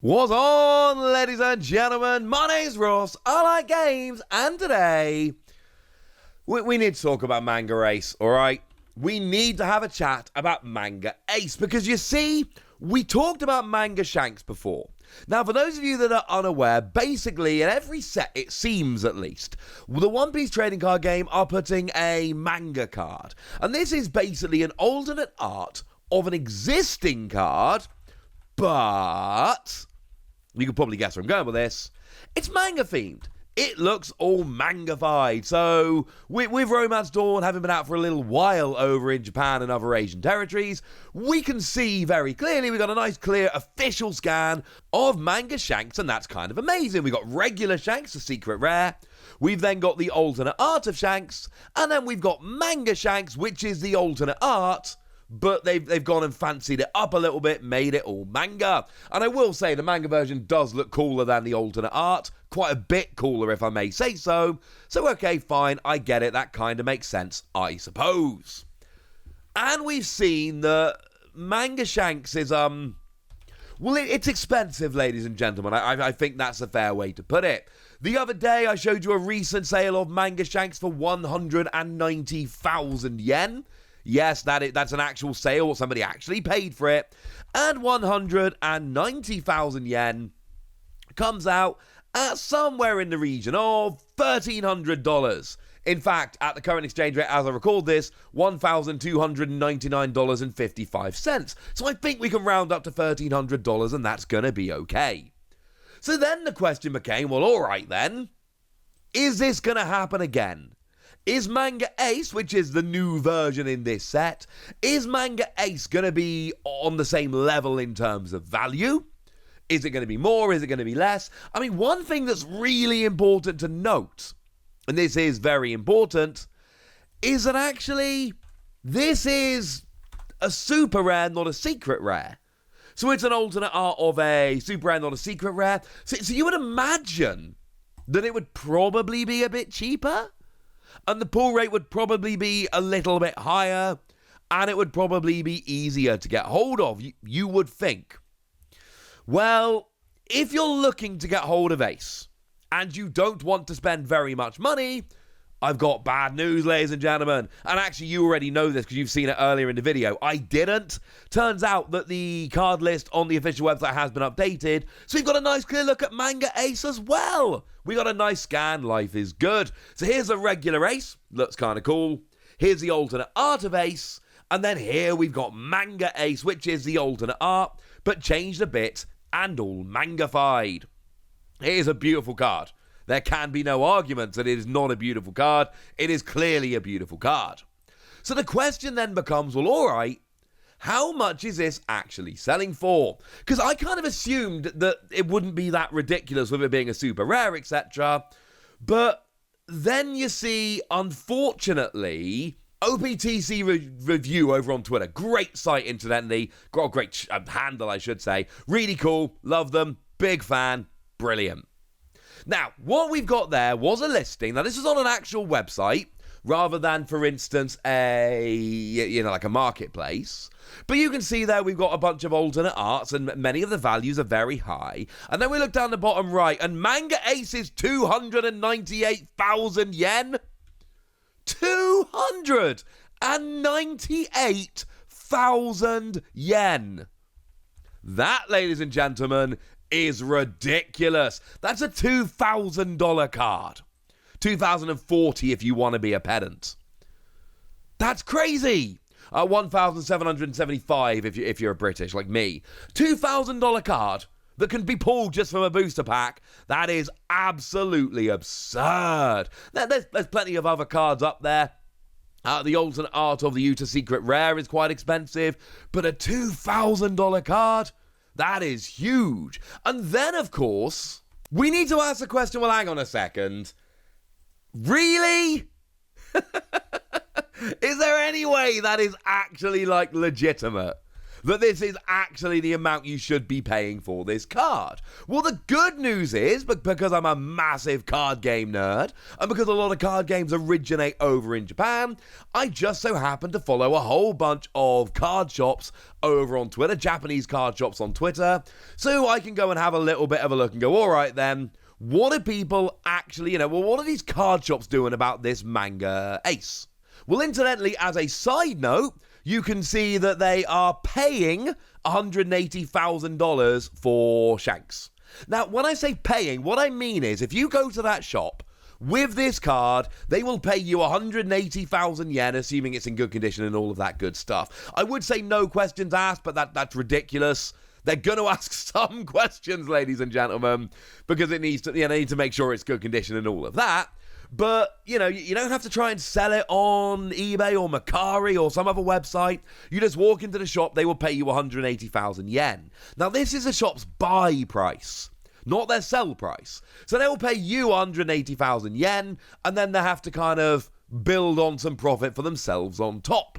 What's on, ladies and gentlemen? My name's Ross, I like games, and today we need to talk about Manga Ace, alright? We need to have a chat about Manga Ace, because you see, we talked about Manga Shanks before. Now, for those of you that are unaware, basically, in every set, it seems at least, the One Piece trading card game are putting a manga card. And this is basically an alternate art of an existing card, but you can probably guess where I'm going with this. It's manga themed. It looks all mangified. So with Romance Dawn having been out for a little while over in Japan and other Asian territories, we can see very clearly we got a nice clear official scan of Manga Shanks, and that's kind of amazing. We got regular Shanks, the secret rare. We've then got the alternate art of Shanks, and then we've got Manga Shanks, which is the alternate art, but they've gone and fancied it up a little bit, made it all manga. And I will say the manga version does look cooler than the alternate art. Quite a bit cooler, if I may say so. So, okay, fine, I get it. That kind of makes sense, I suppose. And we've seen that Manga Shanks is, well, it's expensive, ladies and gentlemen. I think that's a fair way to put it. The other day, I showed you a recent sale of Manga Shanks for 190,000 yen. Yes, that's an actual sale. Somebody actually paid for it. And 190,000 yen comes out at somewhere in the region of $1,300. In fact, at the current exchange rate as I record this, $1,299.55. So I think we can round up to $1,300 and that's going to be okay. So then the question became, well, all right then, is this going to happen again? Is Manga Ace, which is the new version in this set, is Manga Ace going to be on the same level in terms of value? Is it going to be more? Is it going to be less? I mean, one thing that's really important to note, and this is very important, is that actually this is a super rare, not a secret rare. So it's an alternate art of a super rare, not a secret rare. So you would imagine that it would probably be a bit cheaper? And the pull rate would probably be a little bit higher, and it would probably be easier to get hold of, you would think. Well, if you're looking to get hold of Ace, and you don't want to spend very much money, I've got bad news, ladies and gentlemen. And actually, you already know this because you've seen it earlier in the video. I didn't. Turns out that the card list on the official website has been updated, so we've got a nice clear look at Manga Ace as well. We got a nice scan. Life is good. So here's a regular Ace. Looks kind of cool. Here's the alternate art of Ace. And then here we've got Manga Ace, which is the alternate art, but changed a bit and all mangified. It is a beautiful card. There can be no argument that it is not a beautiful card. It is clearly a beautiful card. So the question then becomes, well, all right, how much is this actually selling for? Because I kind of assumed that it wouldn't be that ridiculous with it being a super rare, etc. But then you see, unfortunately, OPTC Review over on Twitter. Great site, incidentally. Got a great handle, I should say. Really cool. Love them. Big fan. Brilliant. Now, what we've got there was a listing. Now, this is on an actual website rather than, for instance, like a marketplace. But you can see there we've got a bunch of alternate arts and many of the values are very high. And then we look down the bottom right and Manga Ace is 298,000 yen. 298,000 yen. That, ladies and gentlemen, is ridiculous. That's a $2,000 card. $2,040 if you want to be a pedant. That's crazy. $1,775 if you're a British like me. $2,000 card that can be pulled just from a booster pack. That is absolutely absurd. There's plenty of other cards up there. The alternate art of the Utah Secret Rare is quite expensive, but a $2,000 card? That is huge. And then, of course, we need to ask the question, well, hang on a second. Really? Is there any way that is actually, legitimate? that this is actually the amount you should be paying for this card. Well, the good news is, because I'm a massive card game nerd, and because a lot of card games originate over in Japan, I just so happen to follow a whole bunch of card shops over on Twitter, Japanese card shops on Twitter, so I can go and have a little bit of a look and go, all right then, what are people actually, what are these card shops doing about this Manga Ace? Well, incidentally, as a side note, you can see that they are paying $180,000 for Shanks. Now, when I say paying, what I mean is if you go to that shop with this card, they will pay you 180,000 yen, assuming it's in good condition and all of that good stuff. I would say no questions asked, but that's ridiculous. They're going to ask some questions, ladies and gentlemen, because it needs to, they need to make sure it's good condition and all of that. But, you don't have to try and sell it on eBay or Mercari or some other website. You just walk into the shop, they will pay you 180,000 yen. Now, this is the shop's buy price, not their sell price. So they will pay you 180,000 yen, and then they have to kind of build on some profit for themselves on top.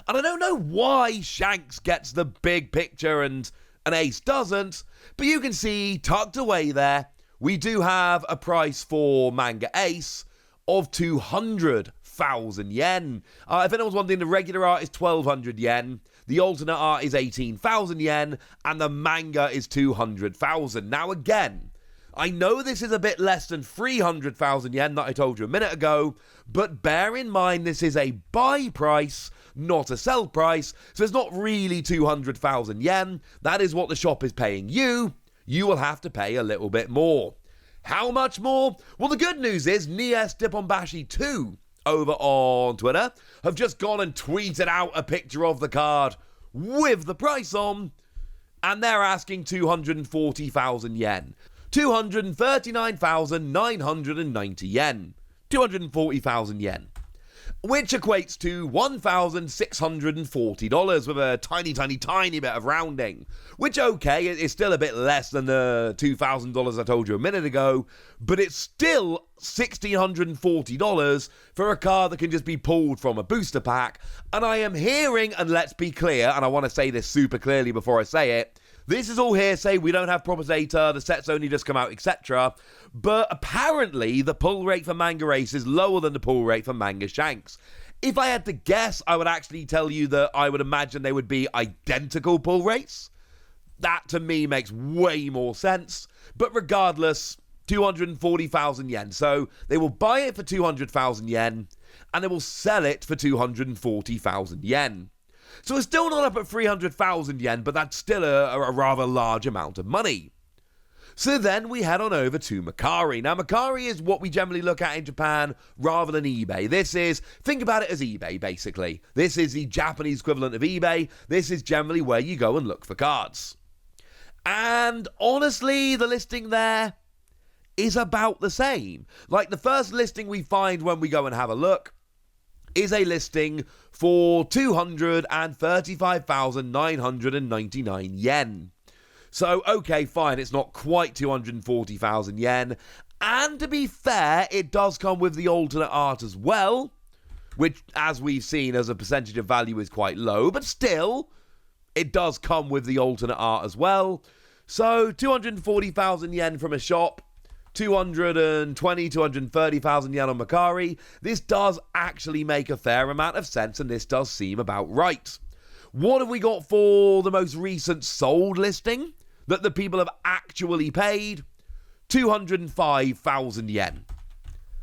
And I don't know why Shanks gets the big picture and an Ace doesn't, but you can see tucked away there, we do have a price for Manga Ace of 200,000 yen. If anyone's wondering, the regular art is 1,200 yen, the alternate art is 18,000 yen, and the manga is 200,000. Now again, I know this is a bit less than 300,000 yen that I told you a minute ago, but bear in mind this is a buy price, not a sell price, so it's not really 200,000 yen. That is what the shop is paying you. You will have to pay a little bit more. How much more? Well, the good news is Nies Dipponbashi 2 over on Twitter have just gone and tweeted out a picture of the card with the price on, and they're asking 240,000 yen. 239,990 yen. 240,000 yen. Which equates to $1,640 with a tiny bit of rounding. Which, okay, is still a bit less than the $2,000 I told you a minute ago, but it's still $1,640 for a card that can just be pulled from a booster pack. And I am hearing, and let's be clear, and I want to say this super clearly before I say it, this is all hearsay, we don't have proper data, the set's only just come out, etc. But apparently, the pull rate for Manga Ace is lower than the pull rate for Manga Shanks. If I had to guess, I would actually tell you that I would imagine they would be identical pull rates. That, to me, makes way more sense. But regardless, 240,000 yen. So they will buy it for 200,000 yen, and they will sell it for 240,000 yen. So it's still not up at 300,000 yen, but that's still a rather large amount of money. So then we head on over to Mercari. Now, Mercari is what we generally look at in Japan rather than eBay. Think about it as eBay, basically. This is the Japanese equivalent of eBay. This is generally where you go and look for cards. And honestly, the listing there is about the same. Like, the first listing we find when we go and have a look is a listing for 235,999 yen. So, okay, fine, it's not quite 240,000 yen. And to be fair, it does come with the alternate art as well, which, as we've seen, as a percentage of value is quite low, but still, it does come with the alternate art as well. So, 240,000 yen from a shop, 230,000 yen on Mercari. This does actually make a fair amount of sense, and this does seem about right. What have we got for the most recent sold listing that the people have actually paid? 205,000 yen.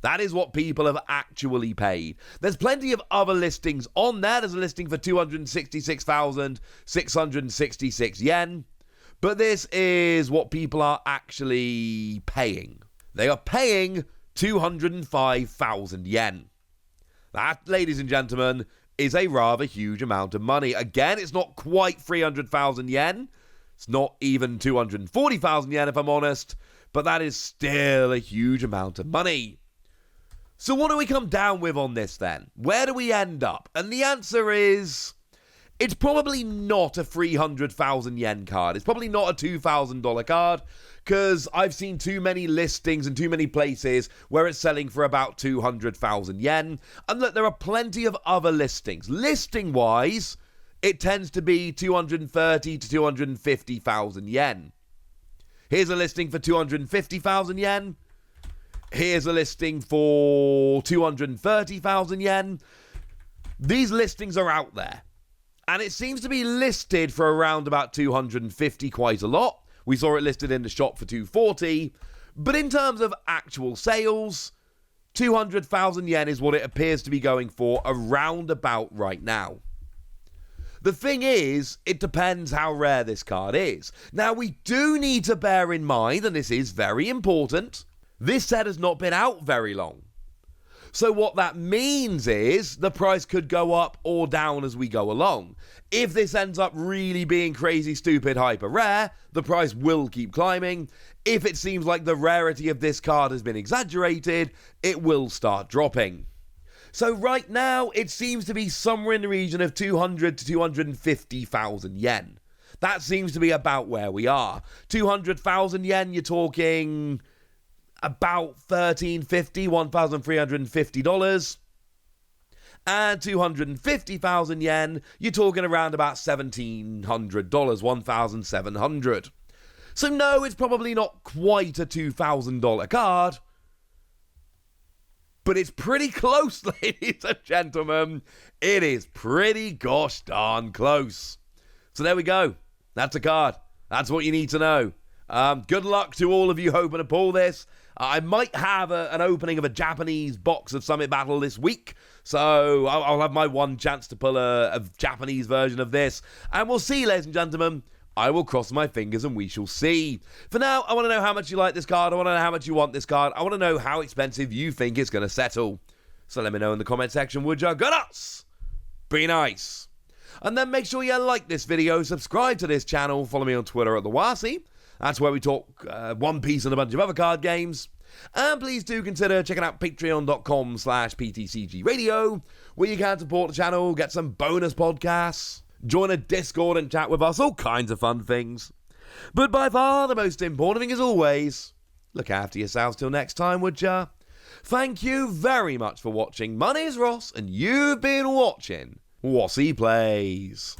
That is what people have actually paid. There's plenty of other listings on there. There's a listing for 266,666 yen. But this is what people are actually paying. They are paying 205,000 yen. That, ladies and gentlemen, is a rather huge amount of money. Again, it's not quite 300,000 yen. It's not even 240,000 yen, if I'm honest. But that is still a huge amount of money. So what do we come down with on this then? Where do we end up? And the answer is, it's probably not a 300,000 yen card. It's probably not a $2,000 card, because I've seen too many listings and too many places where it's selling for about 200,000 yen. And look, there are plenty of other listings. Listing-wise, it tends to be 230 to 250,000 yen. Here's a listing for 250,000 yen. Here's a listing for 230,000 yen. These listings are out there. And it seems to be listed for around about 250, quite a lot. We saw it listed in the shop for 240. But in terms of actual sales, 200,000 yen is what it appears to be going for around about right now. The thing is, it depends how rare this card is. Now, we do need to bear in mind, and this is very important, this set has not been out very long. So what that means is the price could go up or down as we go along. If this ends up really being crazy, stupid, hyper rare, the price will keep climbing. If it seems like the rarity of this card has been exaggerated, it will start dropping. So right now, it seems to be somewhere in the region of 200 to 250,000 yen. That seems to be about where we are. 200,000 yen, you're talking about $1,350, $1,350. And 250,000 yen, you're talking around about $1,700, $1,700. So no, it's probably not quite a $2,000 card, but it's pretty close, ladies and gentlemen. It is pretty gosh darn close. So there we go. That's a card. That's what you need to know. Good luck to all of you hoping to pull this. I might have an opening of a Japanese box of Summit Battle this week, so I'll have my one chance to pull a Japanese version of this. And we'll see, ladies and gentlemen. I will cross my fingers and we shall see. For now, I want to know how much you like this card. I want to know how much you want this card. I want to know how expensive you think it's going to settle. So let me know in the comment section, would you? Go nuts! Be nice. And then make sure you like this video, subscribe to this channel, follow me on Twitter at the Wasi. That's where we talk One Piece and a bunch of other card games. And please do consider checking out patreon.com/PTCG Radio, where you can support the channel, get some bonus podcasts, join a Discord and chat with us, all kinds of fun things. But by far the most important thing is always, look after yourselves till next time, would ya? Thank you very much for watching. My name's Ross, and you've been watching Wasi Plays.